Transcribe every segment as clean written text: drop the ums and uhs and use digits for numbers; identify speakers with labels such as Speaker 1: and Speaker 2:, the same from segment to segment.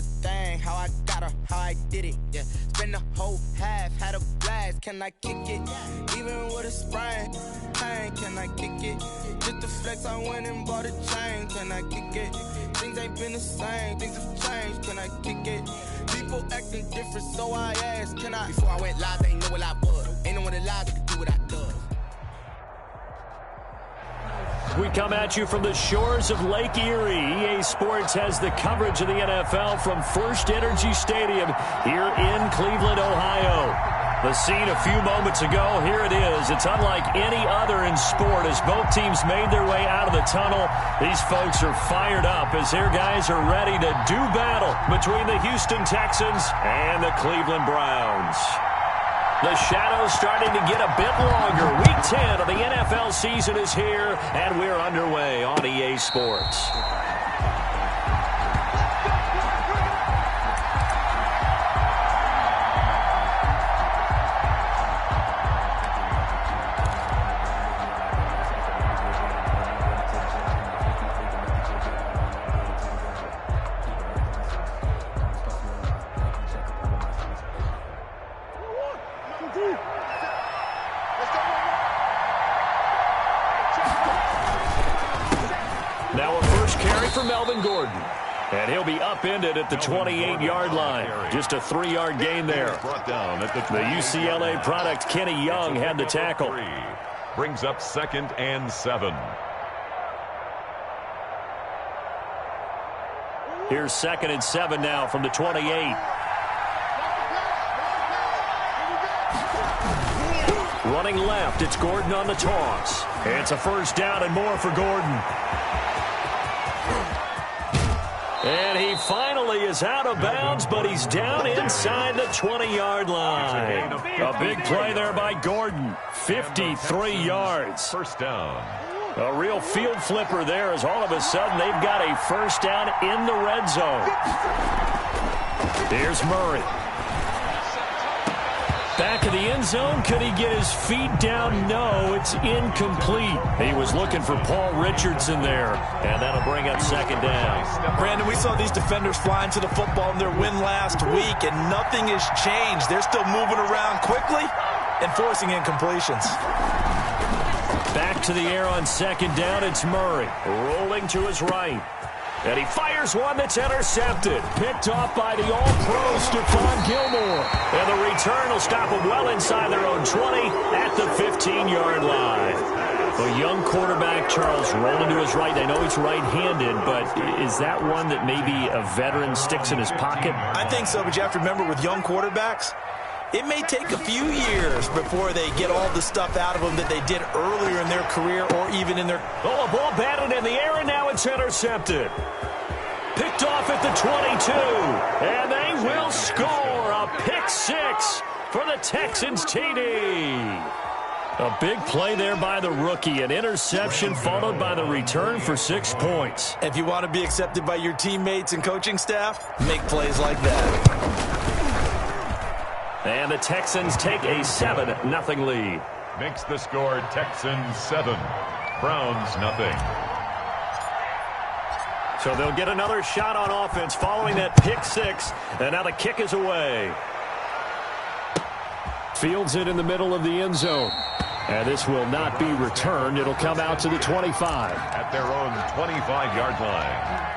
Speaker 1: a thing, how I got her, how I did it, yeah. Spend the whole half, had a blast, can I kick it? Even with a sprain, pain, can I kick it? Just to flex, I went and bought a chain, can I kick it? Things ain't been the same, things have changed, can I kick it? People acting different, so I asked, can I? Before I went live, they ain't know what I was. Ain't no one alive that could do what I do.
Speaker 2: We come at you from the shores of Lake Erie. EA Sports has the coverage of the NFL from First Energy Stadium here in Cleveland, Ohio. The scene a few moments ago, here it is. It's unlike any other in sport as both teams made their way out of the tunnel. These folks are fired up as their guys are ready to do battle between the Houston Texans and the Cleveland Browns. The shadow's starting to get a bit longer. Week 10 of the NFL season is here, and we're underway on EA Sports. And he'll be upended at the 28-yard line. Just a 3-yard gain there. The UCLA product, Kenny Young, had the tackle.
Speaker 3: Brings up 2nd and 7.
Speaker 2: Here's 2nd and 7 now from the 28. Running left, it's Gordon on the toss. It's a first down and more for Gordon. And he finally is out of bounds, but he's down inside the 20-yard line. A big play there by Gordon. 53 yards.
Speaker 3: First down.
Speaker 2: A real field flipper there as all of a sudden they've got a first down in the red zone. Here's Murray. Back of the end zone. Could he get his feet down? No, it's incomplete. He was looking for Paul Richardson there, and that'll bring up 2nd down.
Speaker 4: Brandon, we saw these defenders flying to the football in their win last week, and nothing has changed. They're still moving around quickly and forcing incompletions.
Speaker 2: Back to the air on 2nd down. It's Murray rolling to his right. And he fires one that's intercepted. Picked off by the All-Pro Stephon Gilmore. And the return will stop them well inside their own 20 at the 15-yard line. A young quarterback, Charles, rolling to his right. I know he's right-handed, but is that one that maybe a veteran sticks in his pocket?
Speaker 4: I think so, but you have to remember with young quarterbacks, it may take a few years before they get all the stuff out of them that they did earlier in their career or even in their...
Speaker 2: Oh, a ball batted in the air, and now it's intercepted. Picked off at the 22, and they will score a pick 6 for the Texans TD. A big play there by the rookie. An interception followed by the return for 6 points.
Speaker 4: If you want to be accepted by your teammates and coaching staff, make plays like that.
Speaker 2: And the Texans take a 7-0 lead.
Speaker 3: Makes the score Texans 7, Browns 0.
Speaker 2: So they'll get another shot on offense following that pick 6. And now the kick is away. Fields it in the middle of the end zone. And this will not be returned. It'll come out to the 25.
Speaker 3: At their own 25-yard line.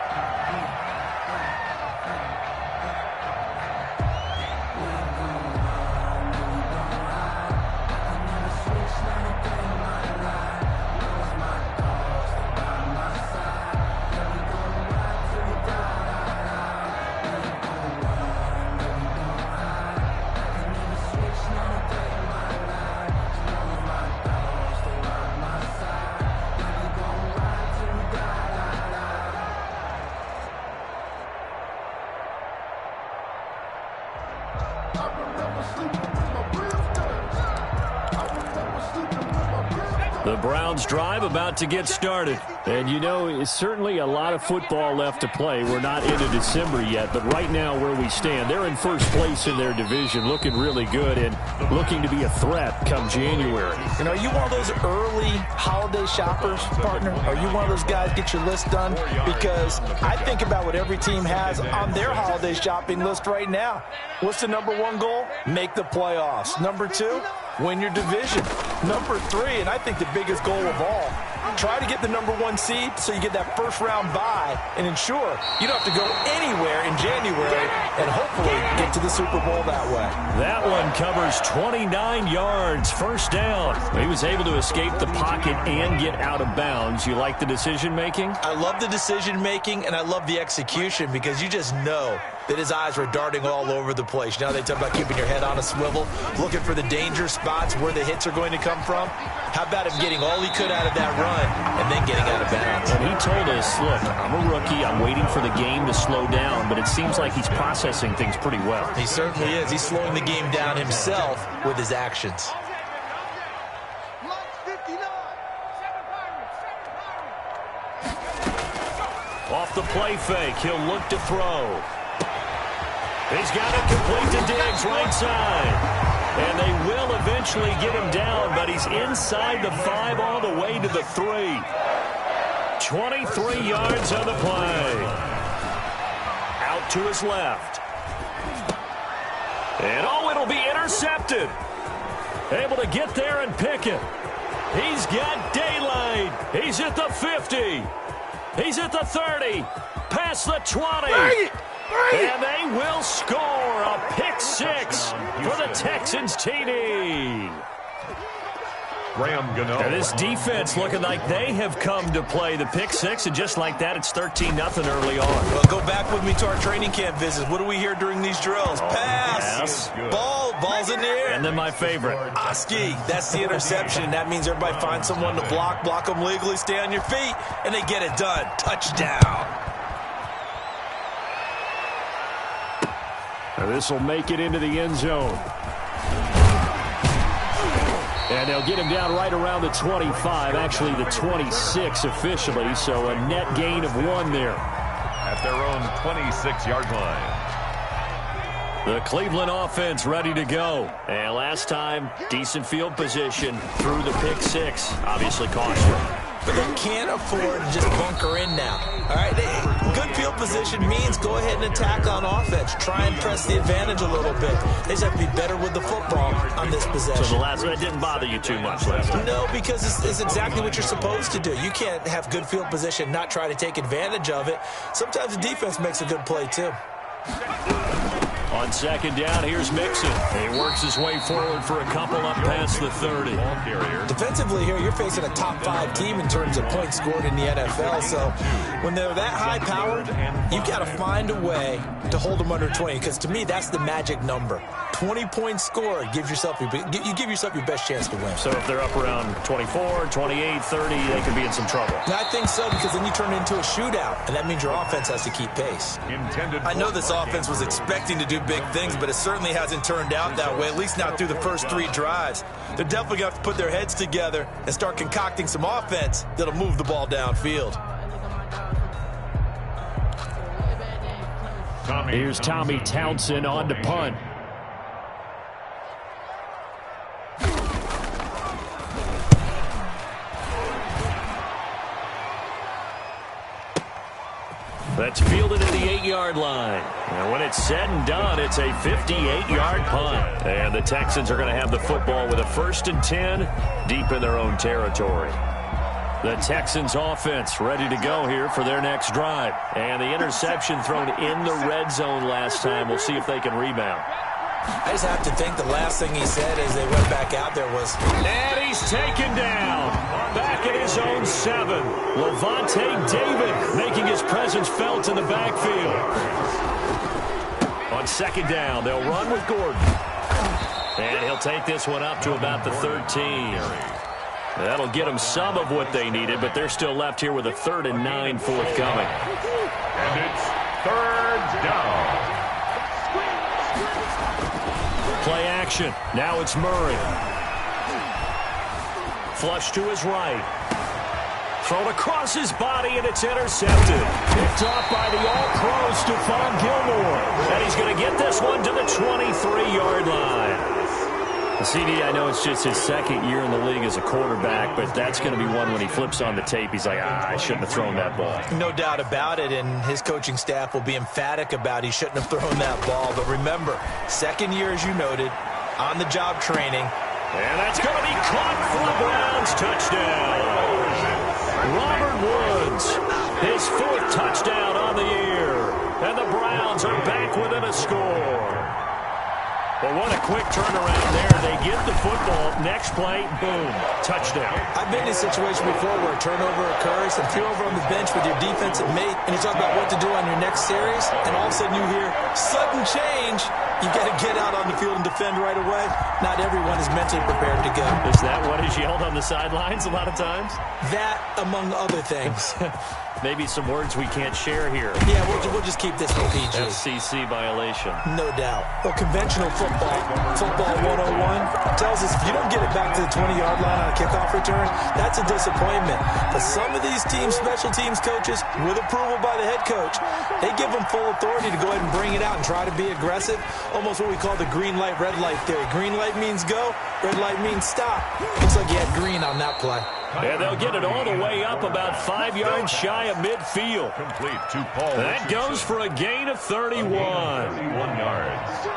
Speaker 2: The Browns drive about to get started. And, you know, it's certainly a lot of football left to play. We're not into December yet, but right now where we stand, they're in first place in their division, looking really good and looking to be a threat come January.
Speaker 4: And are you one of those early holiday shoppers, partner? Are you one of those guys get your list done? Because I think about what every team has on their holiday shopping list right now. What's the number one goal? Make the playoffs. Number two, win your division. Number three, and I think the biggest goal of all, try to get the number one seed so you get that first round bye and ensure you don't have to go anywhere in January and hopefully get to the Super Bowl that way.
Speaker 2: That one covers 29 yards, first down. He was able to escape the pocket and get out of bounds. You like the decision making?
Speaker 4: I love the decision making and I love the execution because you just know that his eyes were darting all over the place. You know, they talk about keeping your head on a swivel, looking for the danger spots where the hits are going to come from. How about him getting all he could out of that run and then getting out of bounds?
Speaker 2: And he told us, look, I'm a rookie. I'm waiting for the game to slow down, but it seems like he's processing things pretty well.
Speaker 4: He certainly is. He's slowing the game down himself with his actions.
Speaker 2: Off the play fake, he'll look to throw. He's got it complete to Diggs, right side. And they will eventually get him down, but he's inside the 5 all the way to the 3. 23 yards on the play. Out to his left. And, oh, it'll be intercepted. Able to get there and pick it. He's got daylight. He's at the 50. He's at the 30. Past the 20. And they will score a pick 6 for the Texans TD. And this defense looking like they have come to play the pick 6, and just like that, it's 13-0 early on.
Speaker 4: Well, go back with me to our training camp visits. What do we hear during these drills? Pass. Ball's in the air.
Speaker 2: And then my favorite.
Speaker 4: Oski, that's the interception. That means everybody finds someone to block them legally, stay on your feet, and they get it done. Touchdown.
Speaker 2: Now this will make it into the end zone. And they'll get him down right around the 25, actually the 26 officially, so a net gain of 1 there.
Speaker 3: At their own 26-yard line.
Speaker 2: The Cleveland offense ready to go. And last time, decent field position through the pick 6. Obviously costly.
Speaker 4: But they can't afford to just bunker in now. All right, good field position means go ahead and attack on offense. Try and press the advantage a little bit. They just have to be better with the football on this possession.
Speaker 2: So the last one didn't bother you too much last time?
Speaker 4: No, because it's exactly what you're supposed to do. You can't have good field position, not try to take advantage of it. Sometimes the defense makes a good play, too.
Speaker 2: On second down, here's Mixon. He works his way forward for a couple up past the 30.
Speaker 4: Defensively here, you're facing a top-5 team in terms of points scored in the NFL. So when they're that high-powered, you've got to find a way to hold them under 20. Because to me, that's the magic number. 20 points scored gives yourself you give yourself your best chance to win.
Speaker 2: So if they're up around 24, 28, 30, they could be in some trouble.
Speaker 4: I think so, because then you turn it into a shootout, and that means your offense has to keep pace. I know this offense was expecting to do big things, but it certainly hasn't turned out that way, at least not through the first 3 drives. They're definitely going to have to put their heads together and start concocting some offense that'll move the ball downfield.
Speaker 2: Here's Tommy Townsend on to punt. That's fielded at the 8-yard line. And when it's said and done, it's a 58-yard punt. And the Texans are going to have the football with a 1st and 10 deep in their own territory. The Texans offense ready to go here for their next drive. And the interception thrown in the red zone last time. We'll see if they can rebound.
Speaker 4: I just have to think the last thing he said as they went back out there was,
Speaker 2: and he's taken down. Back at his own 7. Levante David making his presence felt in the backfield. On second down, they'll run with Gordon. And he'll take this one up to about the 13. That'll get them some of what they needed, but they're still left here with a 3rd and 9 forthcoming.
Speaker 3: And it's 3rd down.
Speaker 2: Play action. Now it's Murray. flush to his right. Thrown across his body, and it's intercepted. Picked off by the all-pro Stephon Gilmore. And he's going to get this one to the 23-yard line. CD, I know it's just his second year in the league as a quarterback, but that's going to be one when he flips on the tape. He's like, I shouldn't have thrown that ball.
Speaker 4: No doubt about it, and his coaching staff will be emphatic about he shouldn't have thrown that ball. But remember, second year, as you noted, on-the-job training.
Speaker 2: And that's going to be caught for the Browns. Touchdown. Robert Woods, his 4th touchdown on the year. And the Browns are back within a score. But what a quick turnaround there. They get the football. Next play, boom, touchdown.
Speaker 4: I've been in a situation before where a turnover occurs and you're over on the bench with your defensive mate and you talk about what to do on your next series, and all of a sudden you hear sudden change. You've got to get out on the field and defend right away. Not everyone is mentally prepared to go.
Speaker 2: Is that what is yelled on the sidelines a lot of times?
Speaker 4: That, among other things.
Speaker 2: Maybe some words we can't share here.
Speaker 4: Yeah, we'll just keep this for PG.
Speaker 2: FCC violation.
Speaker 4: No doubt. Well, conventional football 101, tells us if you don't get it back to the 20-yard line on a kickoff return, that's a disappointment. But some of these teams, special teams coaches, with approval by the head coach, they give them full authority to go ahead and bring it out and try to be aggressive. Almost what we call the green light, red light theory. Green light means go, red light means stop. Looks like you had green on that play.
Speaker 2: And they'll get it all the way up about 5 yards shy of midfield.
Speaker 3: Complete to Paul.
Speaker 2: That goes for a gain of 31.
Speaker 3: 31 yards.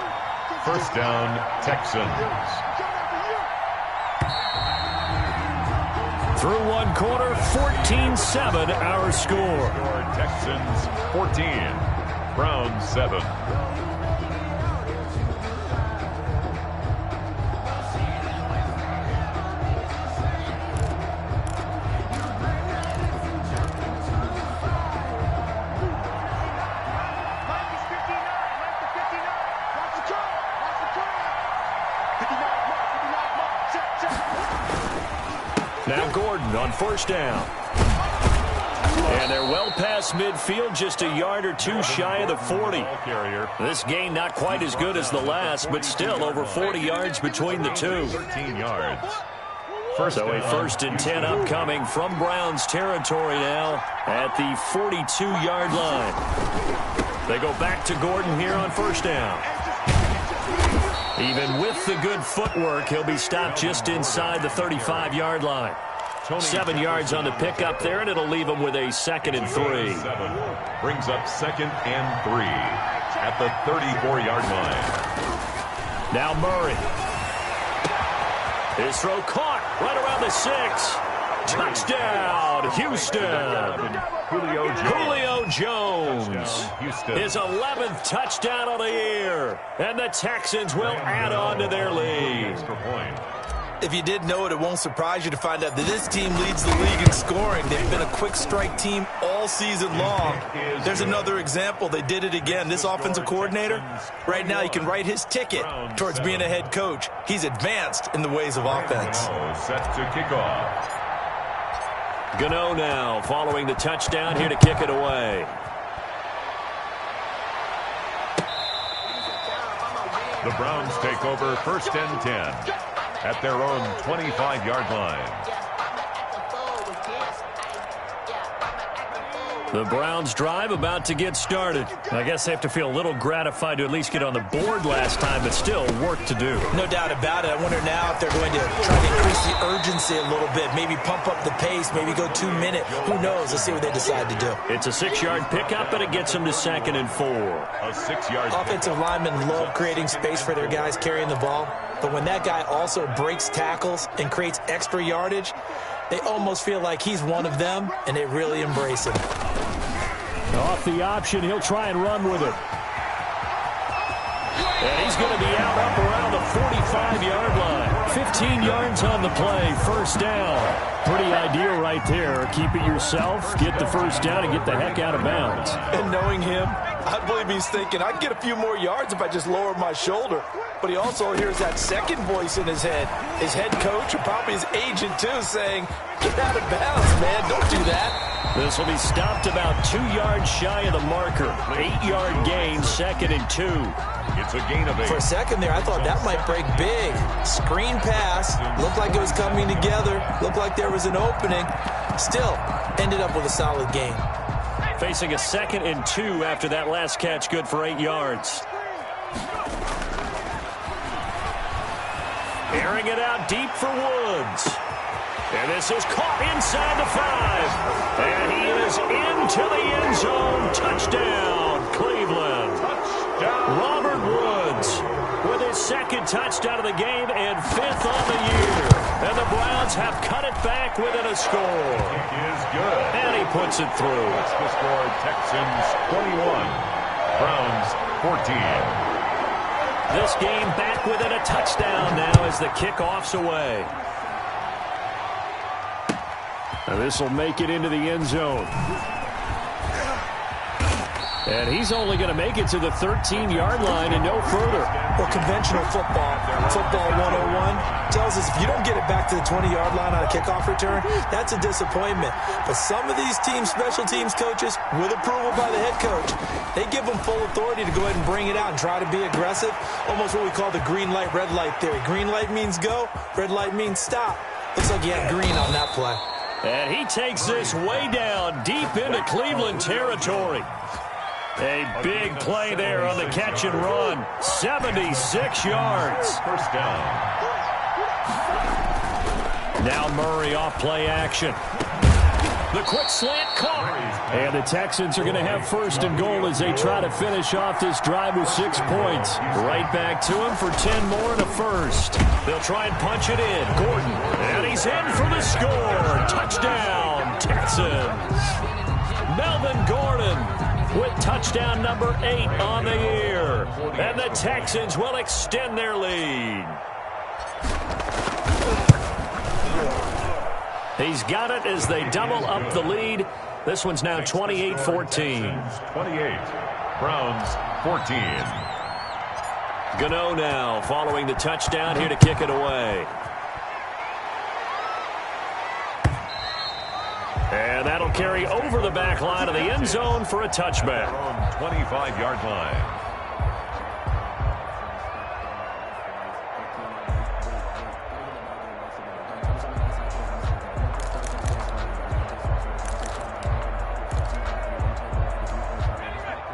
Speaker 3: First down, Texans.
Speaker 2: Through one quarter, 14-7 our score.
Speaker 3: Texans 14, Browns 7.
Speaker 2: Now Gordon on first down. And they're well past midfield, just a yard or two shy of the 40. This gain not quite as good as the last, but still over 40 yards between the two.
Speaker 3: 13 yards.
Speaker 2: So a 1st and 10 upcoming from Browns territory now at the 42-yard line. They go back to Gordon here on first down. Even with the good footwork, he'll be stopped just inside the 35-yard line. 7 yards on the pickup there, and it'll leave him with a 2nd and 3.
Speaker 3: Brings up 2nd and 3 at the 34-yard line.
Speaker 2: Now Murray. His throw caught right around the 6. Touchdown, Houston. Julio Jones. His 11th touchdown of the year. And the Texans will add on to their lead.
Speaker 4: If you didn't know it, it won't surprise you to find out that this team leads the league in scoring. They've been a quick strike team all season long. There's another example. They did it again. This offensive coordinator, right now, you can write his ticket towards being a head coach. He's advanced in the ways of offense.
Speaker 3: Set to kick off.
Speaker 2: Gano now following the touchdown here to kick it away.
Speaker 3: The Browns take over 1st and 10 at their own 25-yard line.
Speaker 2: The Browns drive about to get started. I guess they have to feel a little gratified to at least get on the board last time, but still work to do.
Speaker 4: No doubt about it. I wonder now if they're going to try to increase the urgency a little bit, maybe pump up the pace, maybe go 2-minute. Who knows? Let's see what they decide to do.
Speaker 2: It's a 6-yard pickup, and it gets them to 2nd and 4.
Speaker 3: A 6-yard
Speaker 4: offensive linemen love creating space for their guys carrying the ball, but when that guy also breaks tackles and creates extra yardage, they almost feel like he's one of them, and they really embrace him.
Speaker 2: Off the option, he'll try and run with it. And he's going to be out up around the 45-yard line. 15 yards on the play, first down. Pretty ideal right there. Keep it yourself, get the first down, and get the heck out of bounds.
Speaker 4: And knowing him, I believe he's thinking, I'd get a few more yards if I just lowered my shoulder. But he also hears that second voice in his head. His head coach, and probably his agent too, saying, get out of bounds, man. Don't do that.
Speaker 2: This will be stopped about 2 yards shy of the marker. 8-yard gain, 2nd and 2.
Speaker 3: It's a gain of 8.
Speaker 4: For a second there, I thought that might break big. Screen pass. Looked like it was coming together. Looked like there was an opening. Still, ended up with a solid gain.
Speaker 2: Facing a 2nd and 2 after that last catch, good for 8 yards. Airing it out deep for Woods. And this is caught inside the 5. And he is into the end zone. Touchdown, Cleveland.
Speaker 3: Touchdown.
Speaker 2: Robert Woods with his 2nd touchdown of the game and 5th on the year. And the Browns have cut it back within a score.
Speaker 3: It is good.
Speaker 2: And he puts it through.
Speaker 3: That's the score. Texans 21. Browns 14.
Speaker 2: This game back within a touchdown now as the kickoff's away. And this will make it into the end zone. And he's only going to make it to the 13-yard line and no further.
Speaker 4: Well, conventional football 101, tells us if you don't get it back to the 20-yard line on a kickoff return, that's a disappointment. But some of these teams, special teams coaches, with approval by the head coach, they give them full authority to go ahead and bring it out and try to be aggressive. Almost what we call the green light, red light theory. Green light means go, red light means stop. Looks like you have green on that play.
Speaker 2: And he takes this way down deep into Cleveland territory. A big play there on the catch and run. 76 yards.
Speaker 3: First down.
Speaker 2: Now Murray off play action. The quick slant caught. And the Texans are going to have 1st and goal as they try to finish off this drive with 6 points. Right back to him for 10 more and a 1st. They'll try and punch it in. Gordon. And he's in for the score. Touchdown, Texans. Melvin Gordon with touchdown number 8 on the year. And the Texans will extend their lead. He's got it as they double up the lead. This one's now 28-14.
Speaker 3: 28. Browns 14.
Speaker 2: Gano now following the touchdown here to kick it away. And that'll carry over the back line of the end zone for a touchback.
Speaker 3: 25-yard line.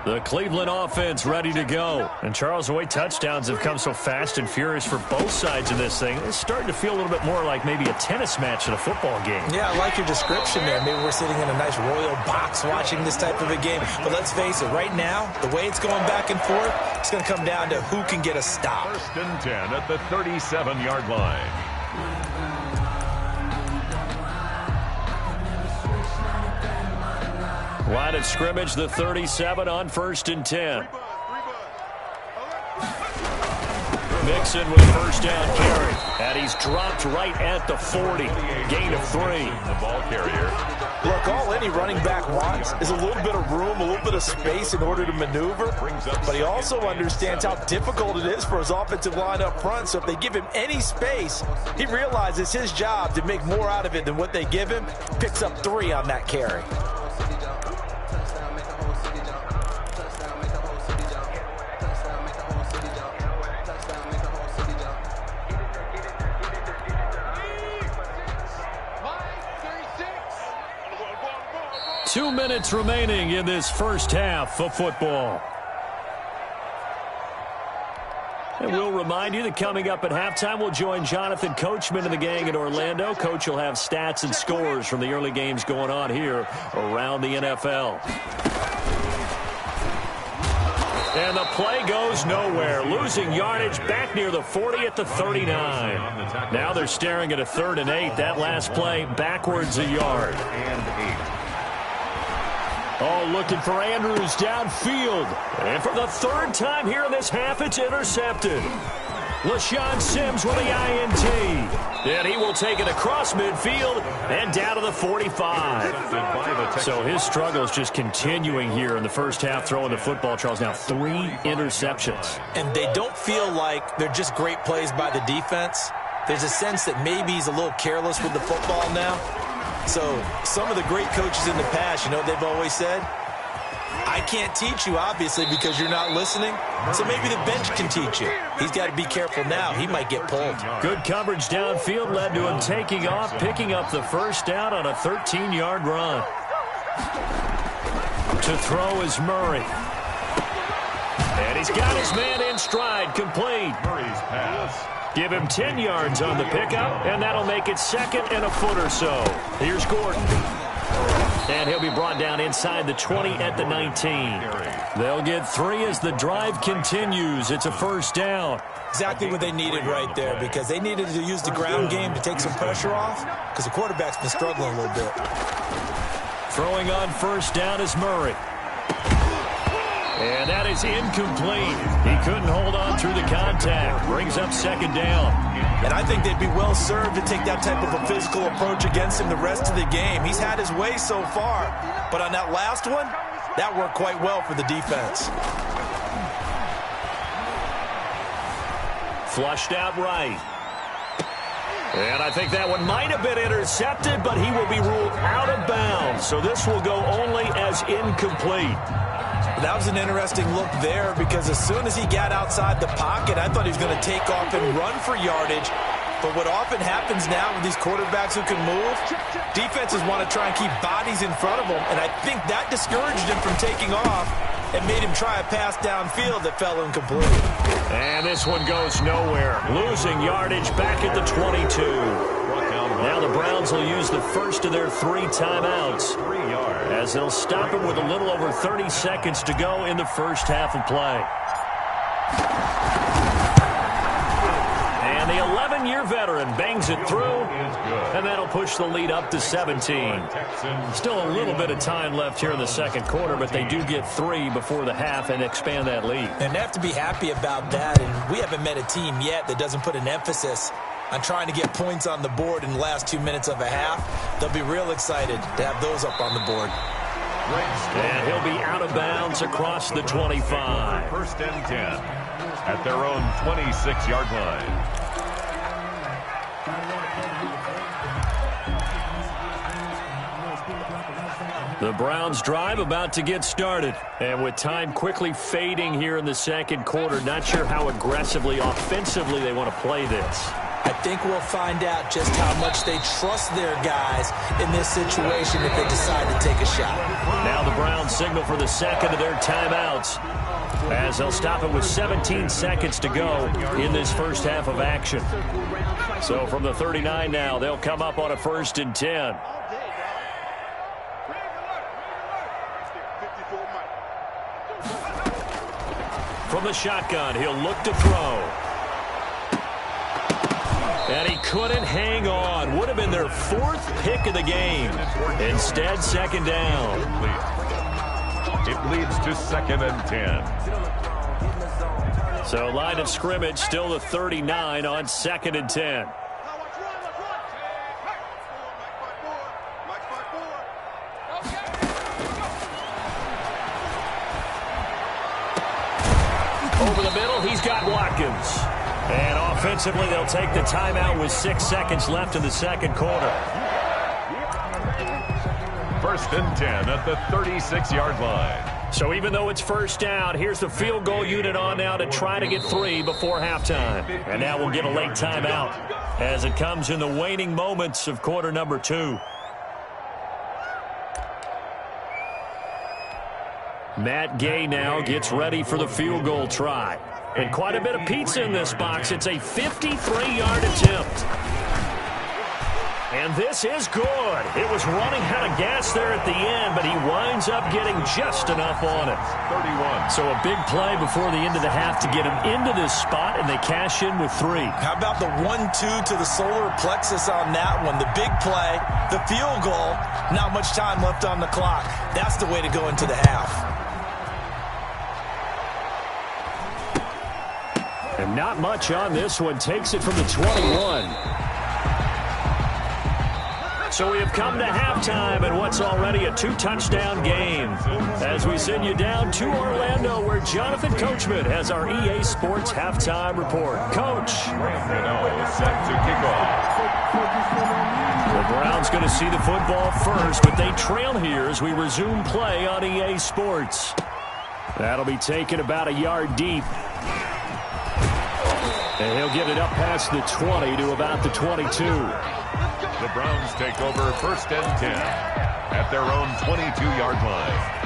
Speaker 2: The Cleveland offense ready to go. And Charles, the way touchdowns have come so fast and furious for both sides of this thing, it's starting to feel a little bit more like maybe a tennis match than a football game.
Speaker 4: Yeah, I like your description there. Maybe we're sitting in a nice royal box watching this type of a game. But let's face it, right now, the way it's going back and forth, it's going to come down to who can get a stop.
Speaker 3: 1st and 10 at the 37-yard line.
Speaker 2: Line of scrimmage, the 37 on 1st and 10. Mixon with 1st down carry. And he's dropped right at the 40. Gain of 3.
Speaker 3: The ball carrier.
Speaker 4: Look, all any running back wants is a little bit of room, a little bit of space in order to maneuver. But he also understands how difficult it is for his offensive line up front. So if they give him any space, he realizes his job to make more out of it than what they give him. Picks up 3 on that carry.
Speaker 2: 2 minutes remaining in this first half of football. And we'll remind you that coming up at halftime, we'll join Jonathan Coachman and the gang in Orlando. Coach will have stats and scores from the early games going on here around the NFL. And the play goes nowhere. Losing yardage back near the 40 at the 39. Now they're staring at a 3rd and 8. That last play backwards a yard.
Speaker 3: And 8.
Speaker 2: Oh, looking for Andrews downfield. And for the 3rd time here in this half, it's intercepted. LaShawn Sims with the INT. And he will take it across midfield and down to the 45. So his struggle is just continuing here in the first half, throwing the football, Charles. Now 3 interceptions.
Speaker 4: And they don't feel like they're just great plays by the defense. There's a sense that maybe he's a little careless with the football now. So some of the great coaches in the past, you know what they've always said? I can't teach you, obviously, because you're not listening. So maybe the bench can teach you. He's got to be careful now. He might get pulled.
Speaker 2: Good coverage downfield led to him taking off, picking up the first down on a 13-yard run. To throw is Murray. And he's got his man in stride, complete.
Speaker 3: Murray's pass.
Speaker 2: Give him 10 yards on the pickup, and that'll make it 2nd and a foot or so. Here's Gordon. And he'll be brought down inside the 20 at the 19. They'll get 3 as the drive continues. It's a first down.
Speaker 4: Exactly what they needed right there, because they needed to use the ground game to take some pressure off, because the quarterback's been struggling a little bit.
Speaker 2: Throwing on first down is Murray. And that is incomplete. He couldn't hold on through the contact. Brings up 2nd down.
Speaker 4: And I think they'd be well served to take that type of a physical approach against him the rest of the game. He's had his way so far. But on that last one, that worked quite well for the defense.
Speaker 2: Flushed out right. And I think that one might have been intercepted, but he will be ruled out of bounds. So this will go only as incomplete.
Speaker 4: That was an interesting look there, because as soon as he got outside the pocket, I thought he was going to take off and run for yardage. But what often happens now with these quarterbacks who can move, defenses want to try and keep bodies in front of them, and I think that discouraged him from taking off and made him try a pass downfield that fell incomplete.
Speaker 2: And this one goes nowhere. Losing yardage back at the 22. Now the Browns will use the first of their 3 timeouts, as they'll stop him with a little over 30 seconds to go in the first half of play. And the 11-year veteran bangs it through, and that'll push the lead up to 17. Still a little bit of time left here in the second quarter, but they do get 3 before the half and expand that lead.
Speaker 4: And they have to be happy about that, and we haven't met a team yet that doesn't put an emphasis on trying to get points on the board in the last 2 minutes of a half. They'll be real excited to have those up on the board.
Speaker 2: And he'll be out of bounds across the 25.
Speaker 3: 1st and 10 at their own 26-yard line.
Speaker 2: The Browns drive about to get started. And with time quickly fading here in the second quarter, not sure how aggressively, offensively they want to play this.
Speaker 4: I think we'll find out just how much they trust their guys in this situation if they decide to take a shot.
Speaker 2: Now the Browns signal for the second of their timeouts, as they'll stop it with 17 seconds to go in this first half of action. So from the 39 now, they'll come up on a 1st and 10. From the shotgun, he'll look to throw. And he couldn't hang on. Would have been their 4th pick of the game. Instead, 2nd down.
Speaker 3: It leads to 2nd and 10.
Speaker 2: So line of scrimmage still the 39 on 2nd and 10. Over the middle, he's got Watkins. And offensively, they'll take the timeout with 6 seconds left in the second quarter.
Speaker 3: 1st and 10 at the 36-yard line.
Speaker 2: So even though it's first down, here's the field goal unit on now to try to get 3 before halftime. And now we'll get a late timeout as it comes in the waning moments of quarter number 2. Matt Gay now gets ready for the field goal try. And quite a bit of pizza in this box. It's a 53-yard attempt. And this is good. It was running out of gas there at the end, but he winds up getting just enough on it.
Speaker 3: 31.
Speaker 2: So a big play before the end of the half to get him into this spot, and they cash in with 3.
Speaker 4: How about the 1-2 to the solar plexus on that one? The big play, the field goal, not much time left on the clock. That's the way to go into the half.
Speaker 2: And not much on this one. Takes it from the 21. So we have come to halftime in what's already a 2-touchdown game, as we send you down to Orlando, where Jonathan Coachman has our EA Sports halftime report. Coach.
Speaker 3: Set to kick off.
Speaker 2: The Browns going to see the football first, but they trail here as we resume play on EA Sports. That'll be taken about a yard deep. And he'll get it up past the 20 to about the 22.
Speaker 3: The Browns take over 1st and 10 at their own 22-yard line.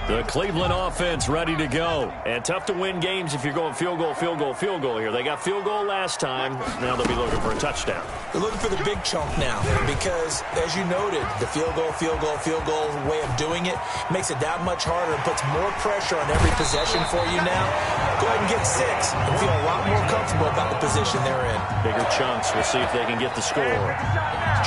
Speaker 2: The Cleveland offense ready to go. And tough to win games if you're going field goal, field goal, field goal here. They got field goal last time. Now they'll be looking for a touchdown.
Speaker 4: They're looking for the big chunk now because, as you noted, the field goal way of doing it makes it that much harder and puts more pressure on every possession for you now. Go ahead and get 6 and feel a lot more comfortable about the position they're in.
Speaker 2: Bigger chunks. We'll see if they can get the score.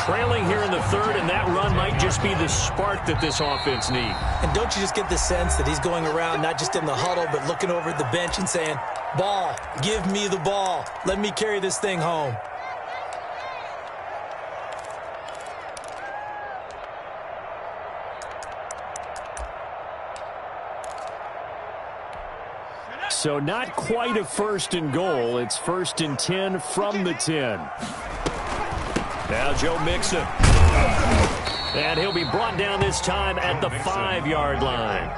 Speaker 2: Trailing here in the 3rd, and that run might just be the spark that this offense needs.
Speaker 4: And don't you just get the sense that he's going around not just in the huddle but looking over at the bench and saying, ball, give me the ball. Let me carry this thing home.
Speaker 2: So not quite a 1st and goal. It's 1st and 10 from the 10. Now Joe Mixon. And he'll be brought down this time at the 5-yard line.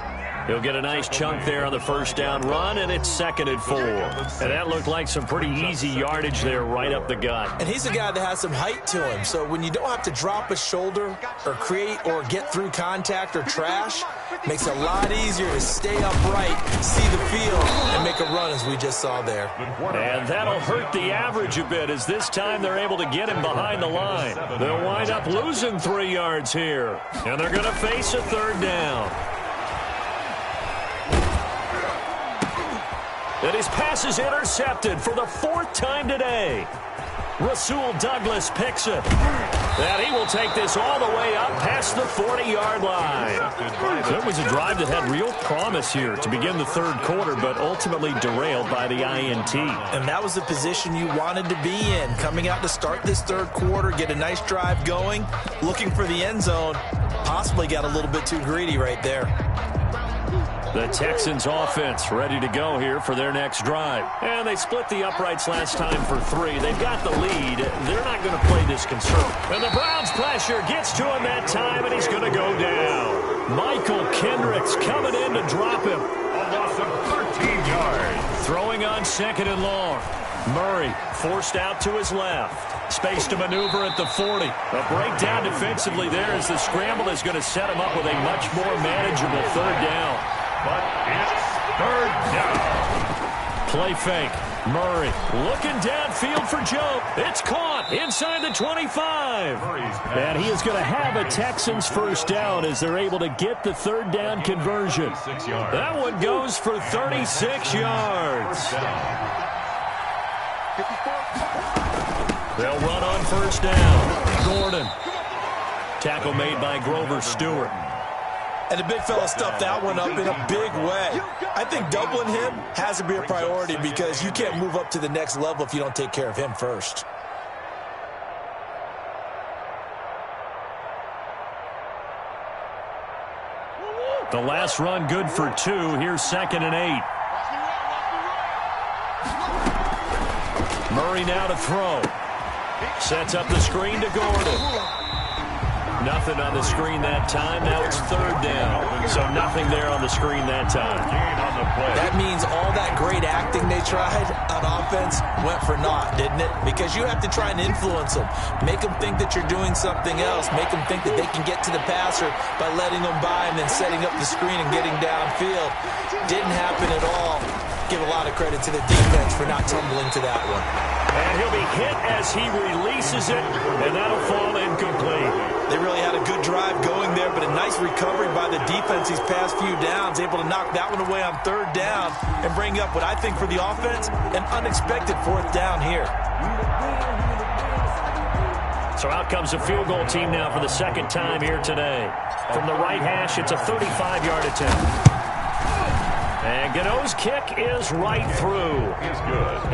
Speaker 2: He'll get a nice chunk there on the 1st down run, and it's 2nd and 4. And that looked like some pretty easy yardage there right up the gut.
Speaker 4: And he's a guy that has some height to him, so when you don't have to drop a shoulder or create or get through contact or trash, makes it a lot easier to stay upright, see the field, and make a run as we just saw there.
Speaker 2: And that'll hurt the average a bit as this time they're able to get him behind the line. They'll wind up losing 3 yards here. And they're going to face a 3rd down. And his pass is intercepted for the 4th time today. Rasul Douglas picks it. And he will take this all the way up past the 40-yard line. That was a drive that had real promise here to begin the 3rd quarter, but ultimately derailed by the INT.
Speaker 4: And that was the position you wanted to be in. Coming out to start this 3rd quarter, get a nice drive going, looking for the end zone. Possibly got a little bit too greedy right there.
Speaker 2: The Texans offense ready to go here for their next drive. And they split the uprights last time for 3. They've got the lead. They're not going to play this conservative. And the Browns pressure gets to him that time, and he's going to go down. Michael Kendricks coming in to drop him.
Speaker 3: A loss of 13 yards.
Speaker 2: Throwing on 2nd and long. Murray forced out to his left. Space to maneuver at the 40. A breakdown defensively there as the scramble is going to set him up with a much more manageable 3rd down.
Speaker 3: But it's 3rd down.
Speaker 2: Play fake. Murray looking downfield for Joe. It's caught inside the 25. And he is going to have a Texans 1st down as they're able to get the 3rd down conversion. That one goes for 36 yards. They'll run on 1st down. Gordon. Tackle made by Grover Stewart.
Speaker 4: And the big fella stuffed that one up in a big way. I think doubling him has to be a priority because you can't move up to the next level if you don't take care of him first.
Speaker 2: The last run good for 2. Here's 2nd and 8. Murray now to throw. Sets up the screen to Gordon. Nothing on the screen that time. Now it's 3rd down. So nothing there on the screen that time.
Speaker 4: That means all that great acting they tried on offense went for naught, didn't it? Because you have to try and influence them. Make them think that you're doing something else. Make them think that they can get to the passer by letting them by and then setting up the screen and getting downfield. Didn't happen at all. Give a lot of credit to the defense for not tumbling to that one.
Speaker 2: And he'll be hit as he releases it, and that'll fall incomplete.
Speaker 4: They really had a good drive going there, but a nice recovery by the defense these past few downs, able to knock that one away on 3rd down and bring up what I think for the offense, an unexpected 4th down here.
Speaker 2: So out comes the field goal team now for the 2nd time here today. From the right hash, it's a 35-yard attempt. And Gano's kick is right through.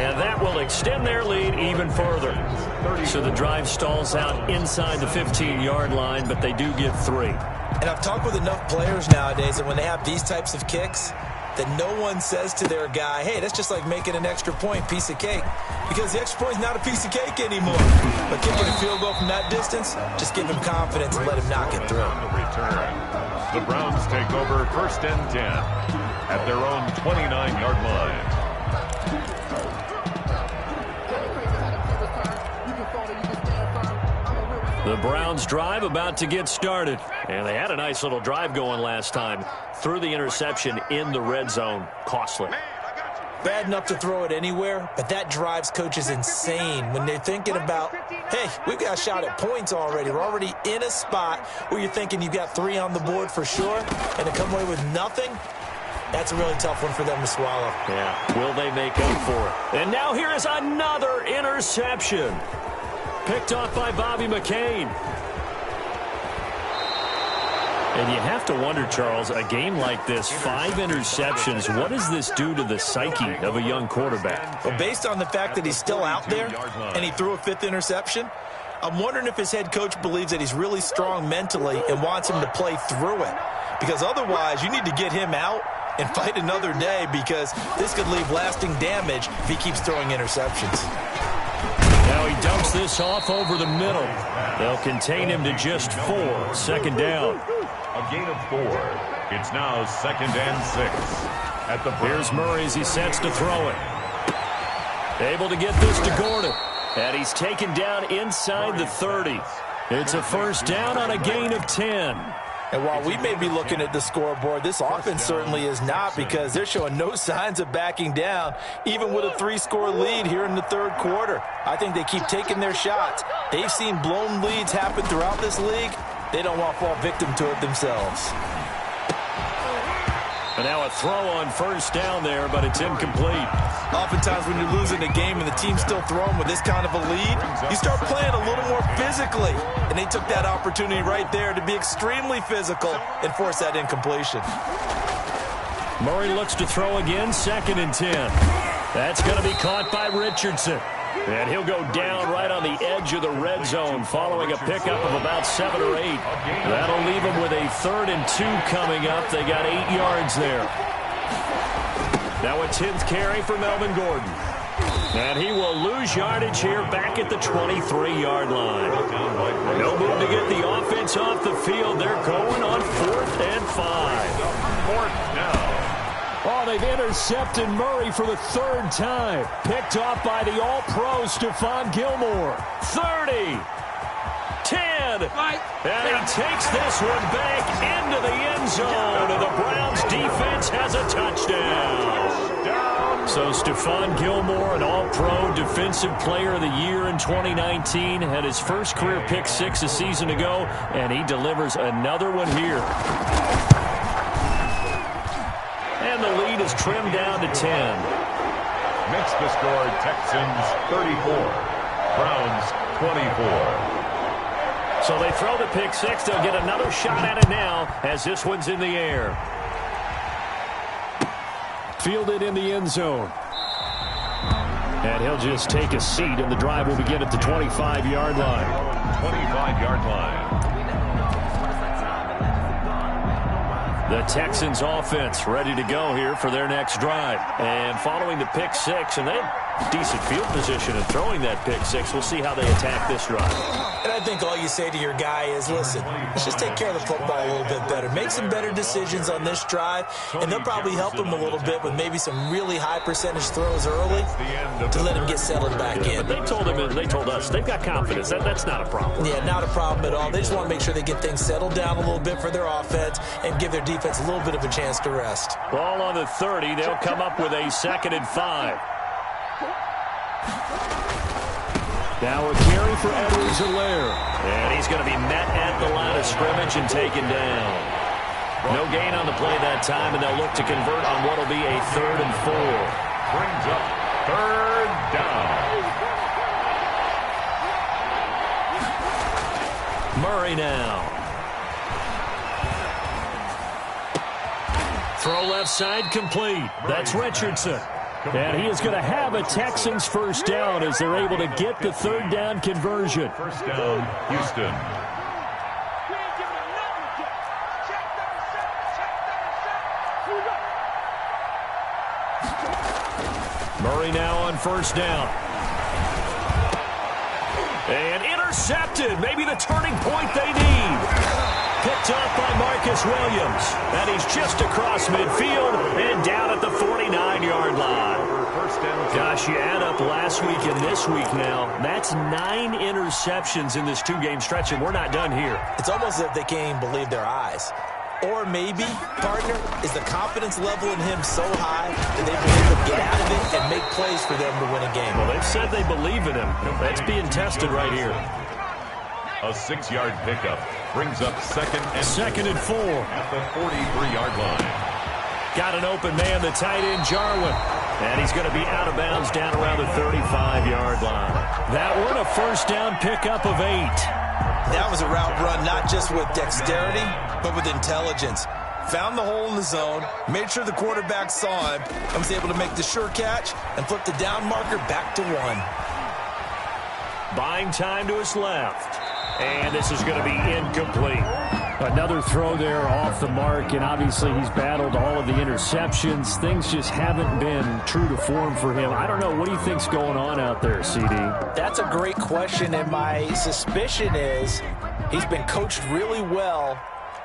Speaker 2: And that will extend their lead even further. So the drive stalls out inside the 15-yard line, but they do get 3.
Speaker 4: And I've talked with enough players nowadays that when they have these types of kicks, that no one says to their guy, hey, that's just like making an extra point, piece of cake. Because the extra point is not a piece of cake anymore. But kicking a field goal from that distance, just give him confidence and let him knock it through.
Speaker 3: The Browns take over 1st and 10 at their own 29-yard line.
Speaker 2: The Browns drive about to get started. And they had a nice little drive going last time. Threw the interception in the red zone. Costly.
Speaker 4: Bad enough to throw it anywhere, but that drives coaches insane when they're thinking about, hey, we've got a shot at points already. We're already in a spot where you're thinking you've got 3 on the board for sure, and to come away with nothing, that's a really tough one for them to swallow.
Speaker 2: Yeah, will they make up for it? And now here is another interception. Picked off by Bobby McCain. And you have to wonder, Charles, a game like this, 5 interceptions, what does this do to the psyche of a young quarterback?
Speaker 4: Well, based on the fact that he's still out there and he threw a 5th interception, I'm wondering if his head coach believes that he's really strong mentally and wants him to play through it. Because otherwise, you need to get him out and fight another day, because this could leave lasting damage if he keeps throwing interceptions.
Speaker 2: Now he dumps this off over the middle. They'll contain him to just 4. 2nd down.
Speaker 3: A gain of 4. It's now 2nd and 6. At the
Speaker 2: Here's Murray as he sets to throw it. Able to get this to Gordon. And he's taken down inside the 30. It's a 1st down on a gain of 10.
Speaker 4: And while we may be looking at the scoreboard, this offense certainly is not, because they're showing no signs of backing down, even with a 3-score lead here in the 3rd quarter. I think they keep taking their shots. They've seen blown leads happen throughout this league. They don't want to fall victim to it themselves.
Speaker 2: And now a throw on 1st down there, but it's incomplete.
Speaker 4: Oftentimes when you're losing a game and the team's still throwing with this kind of a lead, you start playing a little more physically. And they took that opportunity right there to be extremely physical and force that incompletion.
Speaker 2: Murray looks to throw again, 2nd and 10. That's going to be caught by Richardson. And he'll go down right on the edge of the red zone following a pickup of about 7 or 8. That'll leave them with a 3rd and 2 coming up. They got 8 yards there. Now a 10th carry for Melvin Gordon. And he will lose yardage here back at the 23-yard line. No move to get the offense off the field. They're going on 4th and 5.
Speaker 3: 4th down.
Speaker 2: Oh, they've intercepted Murray for the 3rd time. Picked off by the All-Pro Stephon Gilmore. 30. 10. And he takes this one back into the end zone. And the Browns defense has a touchdown. So Stephon Gilmore, an All-Pro Defensive Player of the Year in 2019, had his first career pick 6 a season ago, and he delivers another one here. And the lead is trimmed down to 10.
Speaker 3: Makes the score Texans 34, Browns 24.
Speaker 2: So they throw the pick 6. They'll get another shot at it now as this one's in the air. Fielded in the end zone. And he'll just take a seat, and the drive will begin at the 25-yard line.
Speaker 3: 25-yard line.
Speaker 2: The Texans offense ready to go here for their next drive. And following the pick 6, and they have decent field position in throwing that pick 6. We'll see how they attack this drive.
Speaker 4: And I think all you say to your guy is, listen, let's just take care of the football a little bit better. Make some better decisions on this drive, and they'll probably help him a little bit with maybe some really high percentage throws early to let him get settled back in.
Speaker 2: But they told him, they told us, they've got confidence. That's not a problem.
Speaker 4: Yeah, not a problem at all. They just want to make sure they get things settled down a little bit for their offense and give their defense a little bit of a chance to rest.
Speaker 2: Ball on the 30. They'll come up with a 2nd and 5. Now a carry for Edwards-Helaire. And he's going to be met at the line of scrimmage and taken down. No gain on the play that time, and they'll look to convert on what will be a 3rd and 4.
Speaker 3: Brings up 3rd down.
Speaker 2: Murray now. Throw left left side, complete. That's Richardson. And he is going to have a Texans first down as they're able to get the third down conversion.
Speaker 3: First down, Houston.
Speaker 2: Murray now on first down. And intercepted. Maybe the turning point they need. Picked up by Marcus Williams. And he's just across midfield and down at the 49-yard line. Gosh, you add up last week and this week now. That's 9 interceptions in this 2-game stretch, and we're not done here.
Speaker 4: It's almost as if they can't even believe their eyes. Or maybe, partner, is the confidence level in him so high that they believe he'll get out of it and make plays for them to win a game.
Speaker 2: Well, they've said they believe in him. That's being tested right here.
Speaker 3: A 6-yard pickup brings up second and
Speaker 2: 4
Speaker 3: at the 43-yard line.
Speaker 2: Got an open man, the tight end, Jarwin. And he's going to be out of bounds down around the 35-yard line. That one, a first down pickup of 8.
Speaker 4: That was a route run not just with dexterity, but with intelligence. Found the hole in the zone, made sure the quarterback saw him, and was able to make the sure catch and flip the down marker back to 1.
Speaker 2: Buying time to his left. And this is going to be incomplete. Another throw there off the mark, and obviously he's battled all of the interceptions. Things just haven't been true to form for him. I don't know. What do you think's going on out there, CD?
Speaker 4: That's a great question, and my suspicion is he's been coached really well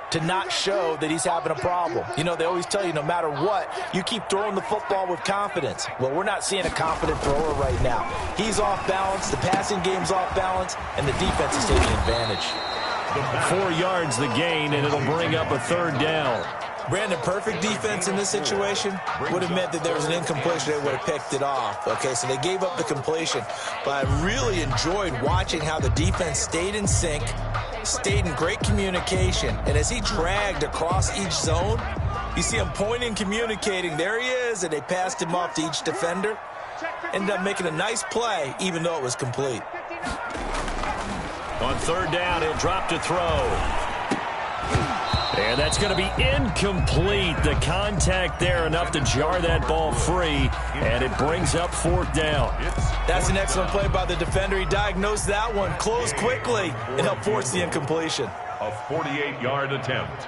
Speaker 4: to not show that he's having a problem. You know, they always tell you no matter what, you keep throwing the football with confidence. Well, we're not seeing a confident thrower right now. He's off balance, the passing game's off balance, and the defense is taking advantage.
Speaker 2: 4 yards the gain, and it'll bring up a third down.
Speaker 4: Brandon, perfect defense in this situation would have meant that there was an incompletion. They would have picked it off. Okay, so they gave up the completion. But I really enjoyed watching how the defense stayed in sync, stayed in great communication. And as he dragged across each zone, you see him pointing, communicating. There he is, and they passed him off to each defender. Ended up making a nice play, even though it was complete.
Speaker 2: On third down, he'll drop to throw. And that's going to be incomplete. The contact there enough to jar that ball free, and it brings up fourth down.
Speaker 4: That's an excellent play by the defender. He diagnosed that one, closed quickly, and helped force the incompletion.
Speaker 3: A 48-yard attempt.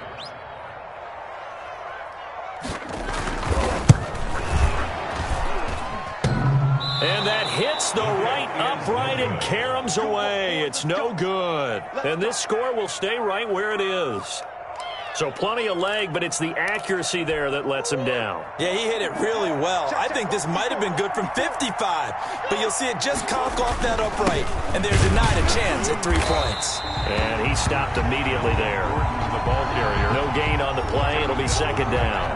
Speaker 2: And that hits the right upright and caroms away. It's no good. And this score will stay right where it is. So plenty of leg, but it's the accuracy there that lets him down.
Speaker 4: Yeah, he hit it really well. I think this might have been good from 55, but you'll see it just conk off that upright, and they're denied a chance at 3 points.
Speaker 2: And he stopped immediately there.
Speaker 3: The ball carrier.
Speaker 2: No gain on the play. It'll be second down.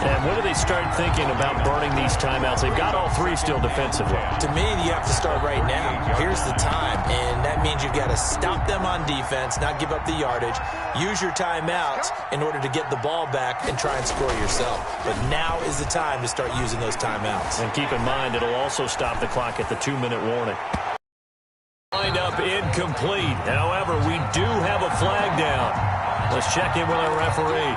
Speaker 2: And when do they start thinking about burning these timeouts? They've got all 3 still defensively.
Speaker 4: To me, you have to start right now. Here's the time, and that means you've got to stop them on defense, not give up the yardage, use your timeouts in order to get the ball back and try and score yourself. But now is the time to start using those timeouts.
Speaker 2: And keep in mind, it'll also stop the clock at the 2-minute warning. Lined up incomplete. However, we do have a flag down. Let's check in with our referee.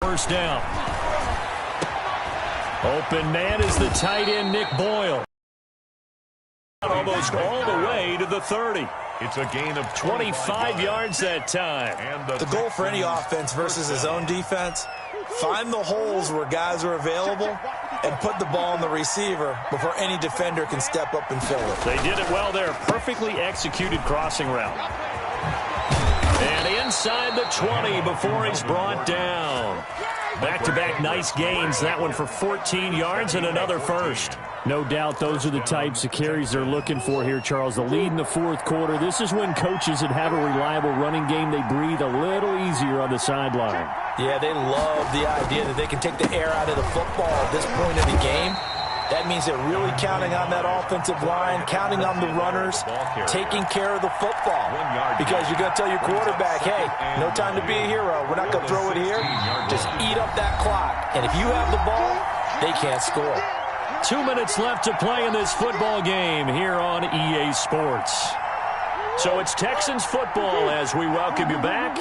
Speaker 2: First down. Open man is the tight end, Nick Boyle. Almost all the way to the 30.
Speaker 3: It's a gain of
Speaker 2: 25 yards that time.
Speaker 3: And
Speaker 4: the goal for any offense versus his own defense, find the holes where guys are available and put the ball on the receiver before any defender can step up and fill it.
Speaker 2: They did it well there. Perfectly executed crossing route. And inside the 20 before he's brought down. Back-to-back nice gains. That one for 14 yards and another first. No doubt those are the types of carries they're looking for here, Charles. The lead in the fourth quarter. This is when coaches that have a reliable running game, they breathe a little easier on the sideline.
Speaker 4: Yeah, they love the idea that they can take the air out of the football at this point in the game. That means they're really counting on that offensive line, counting on the runners, taking care of the football. Because you're going to tell your quarterback, hey, no time to be a hero. We're not going to throw it here. Just eat up that clock. And if you have the ball, they can't score.
Speaker 2: 2 minutes left to play in this football game here on EA Sports. So it's Texans football as we welcome you back.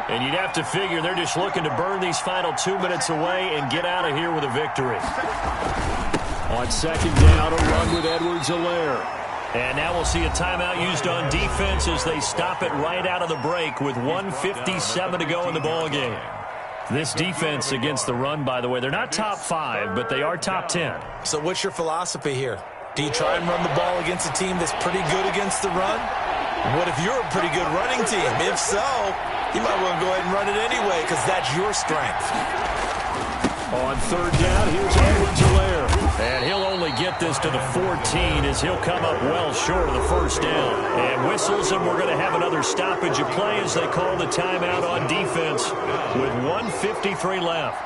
Speaker 2: And you'd have to figure they're just looking to burn these final 2 minutes away and get out of here with a victory. On second down, a run with Edwards-Helaire. And now we'll see a timeout used on defense as they stop it right out of the break with 1:57 to go in the ballgame. This defense against the run, by the way, they're not top 5, but they are top 10.
Speaker 4: So what's your philosophy here? Do you try and run the ball against a team that's pretty good against the run? What if you're a pretty good running team? If so, you might want to go ahead and run it anyway because that's your strength.
Speaker 2: On third down, here's Edwards-Helaire. And he'll only get this to the 14 as he'll come up well short of the first down. And whistles, and we're going to have another stoppage of play as they call the timeout on defense with 1:53 left.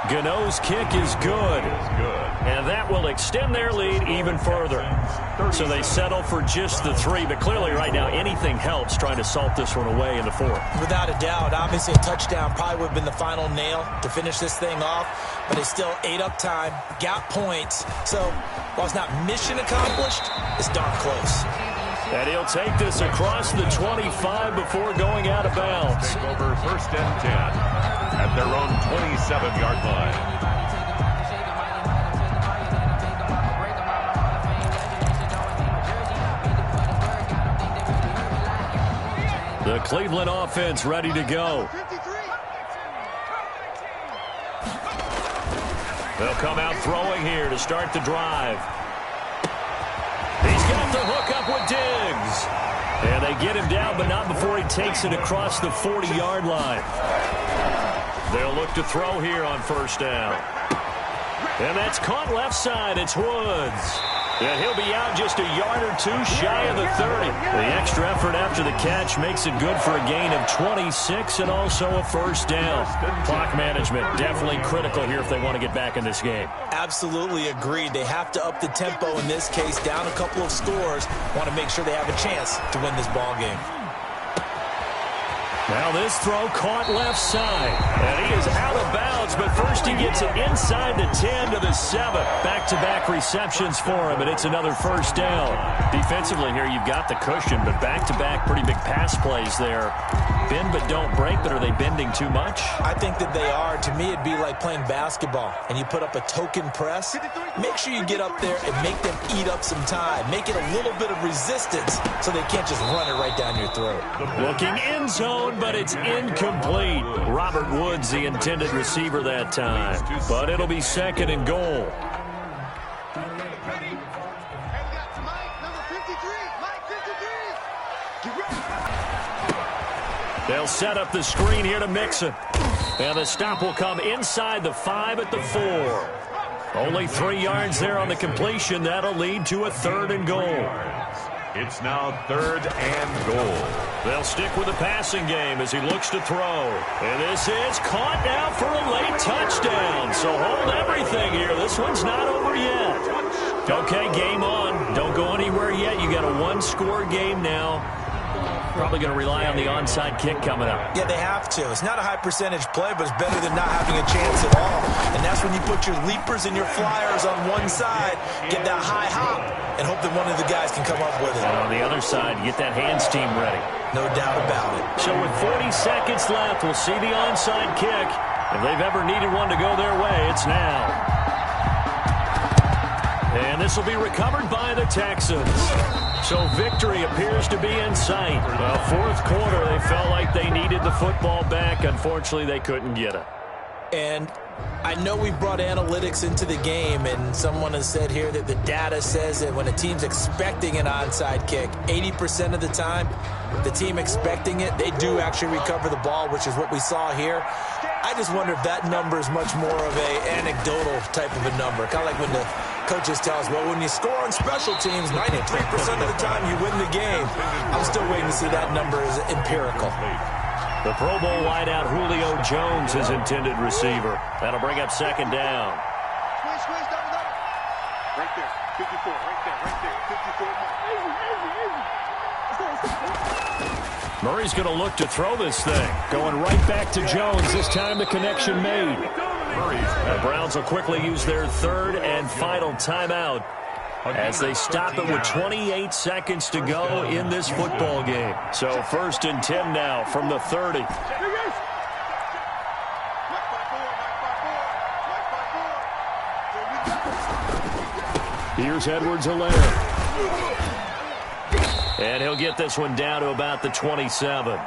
Speaker 2: Gano's kick is good. And that will extend their lead even further. So they settle for just the 3, but clearly right now anything helps trying to salt this one away in the 4th.
Speaker 4: Without a doubt, obviously a touchdown probably would have been the final nail to finish this thing off, but they still ate up time, got points. So while it's not mission accomplished, it's darn close.
Speaker 2: And he'll take this across the 25 before going out of bounds.
Speaker 3: Take over first and 10 at their own 27-yard line.
Speaker 2: The Cleveland offense ready to go. They'll come out throwing here to start the drive. He's got the hook up with Diggs. And they get him down, but not before he takes it across the 40-yard line. They'll look to throw here on first down. And that's caught left side. It's Woods. And he'll be out just a yard or 2 shy of the 30. The extra effort after the catch makes it good for a gain of 26 and also a first down. Clock management definitely critical here if they want to get back in this game.
Speaker 4: Absolutely agreed. They have to up the tempo in this case, down a couple of scores. Want to make sure they have a chance to win this ball game.
Speaker 2: Now this throw caught left side. And he is out of bounds, but first he gets it inside the 10 to the 7. Back-to-back receptions for him, and it's another first down. Defensively here, you've got the cushion, but back-to-back pretty big pass plays there. Bend but don't break, but are they bending too much?
Speaker 4: I think that they are. To me, it'd be like playing basketball, and you put up a token press. Make sure you get up there and make them eat up some time. Make it a little bit of resistance so they can't just run it right down your throat.
Speaker 2: Looking end zone, but it's incomplete. Robert Woods, the intended receiver that time. But it'll be second and goal. They'll set up the screen here to Mixon. And the stop will come inside the 5 at the 4. Only 3 yards there on the completion. That'll lead to a 3rd and goal.
Speaker 3: It's now 3rd and goal.
Speaker 2: They'll stick with the passing game as he looks to throw. And this is caught now for a late touchdown. So hold everything here. This one's not over yet. Okay, game on. Don't go anywhere yet. You got a 1-score game now. Probably going to rely on the onside kick coming up.
Speaker 4: Yeah, they have to. It's not a high percentage play, but it's better than not having a chance at all. And that's when you put your leapers and your flyers on one side, get that high hop, and hope that one of the guys can come up with it.
Speaker 2: And on the other side, get that hands team ready.
Speaker 4: No doubt about it.
Speaker 2: So with 40 seconds left, we'll see the onside kick. If they've ever needed one to go their way, it's now. And this will be recovered by the Texans. So victory appears to be in sight. Well, 4th quarter, they felt like they needed the football back. Unfortunately, they couldn't get it.
Speaker 4: And I know we brought analytics into the game, and someone has said here that the data says that when a team's expecting an onside kick, 80% of the time, the team expecting it, they do actually recover the ball, which is what we saw here. I just wonder if that number is much more of a anecdotal type of a number. Kind of like when the coaches tell us, well, when you score on special teams, 93% of the time you win the game. I'm still waiting to see that number is empirical.
Speaker 2: The Pro Bowl wideout Julio Jones is intended receiver. That'll bring up second down.
Speaker 5: Right there, 54, right there, 54.
Speaker 2: Murray's going to look to throw this thing. Going right back to Jones. This time the connection made. The Browns will quickly use their third and final timeout as they stop it with 28 seconds to go in this football game. So 1st and 10 now from the 30. Here's Edwards-Helaire. And he'll get this one down to about the 27.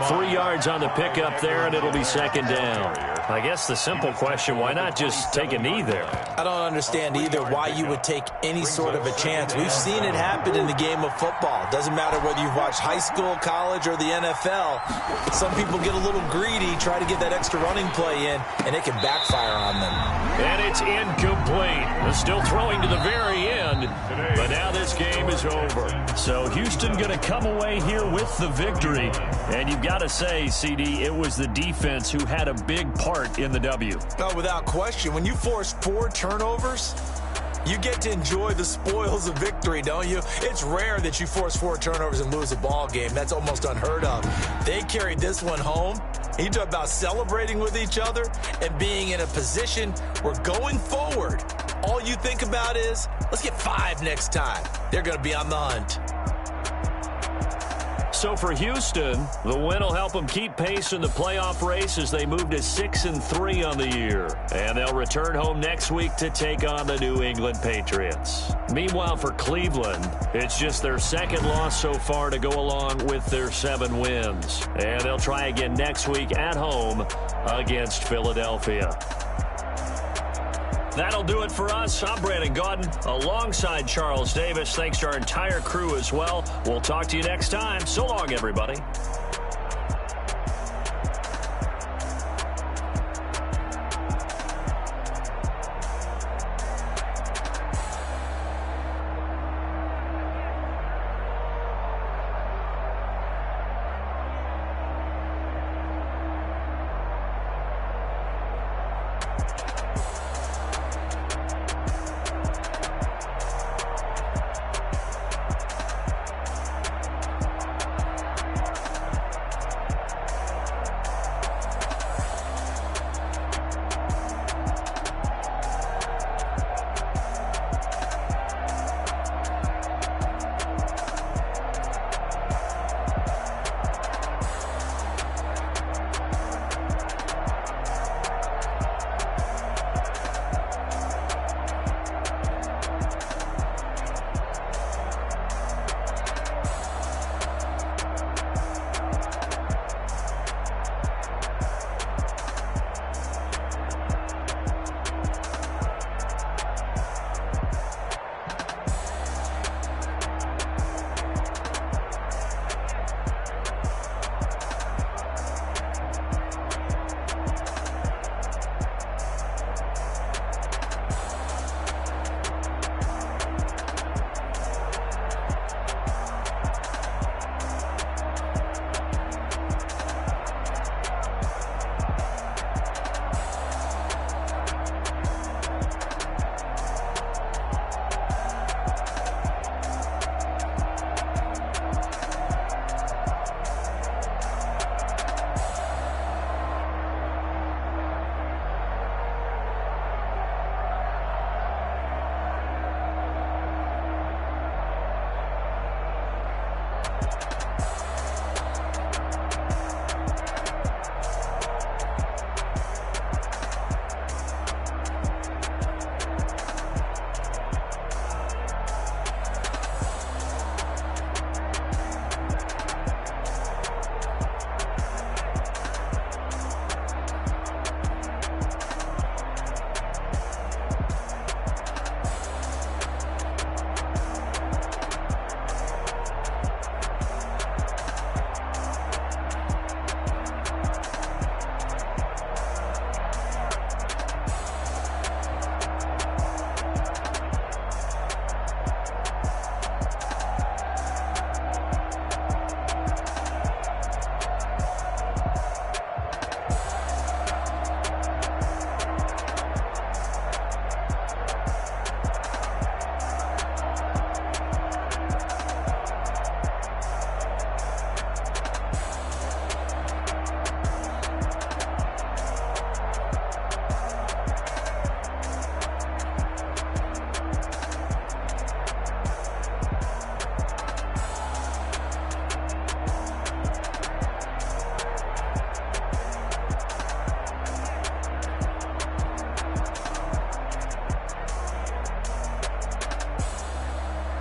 Speaker 2: 3 yards on the pickup there, and it'll be 2nd down. I guess the simple question, why not just take a knee there?
Speaker 4: I don't understand either why you would take any sort of a chance. We've seen it happen in the game of football. Doesn't matter whether you've watched high school, college, or the NFL. Some people get a little greedy, try to get that extra running play in, and it can backfire on them.
Speaker 2: And it's incomplete. They're still throwing to the very end, but now this game is over. So Houston going to come away here with the victory. And you've got to say, CD, it was the defense who had a big part in the W.
Speaker 4: No, without question. When you force 4 turnovers, you get to enjoy the spoils of victory, don't you? It's rare that you force 4 turnovers and lose a ball game. That's almost unheard of. They carried this one home. You talk about celebrating with each other and being in a position where going forward, all you think about is, let's get 5 next time. They're going to be on the hunt.
Speaker 2: So for Houston, the win will help them keep pace in the playoff race as they move to 6-3 on the year. And they'll return home next week to take on the New England Patriots. Meanwhile, for Cleveland, it's just their 2nd loss so far to go along with their 7 wins. And they'll try again next week at home against Philadelphia. That'll do it for us. I'm Brandon Gaudin alongside Charles Davis. Thanks to our entire crew as well. We'll talk to you next time. So long, everybody.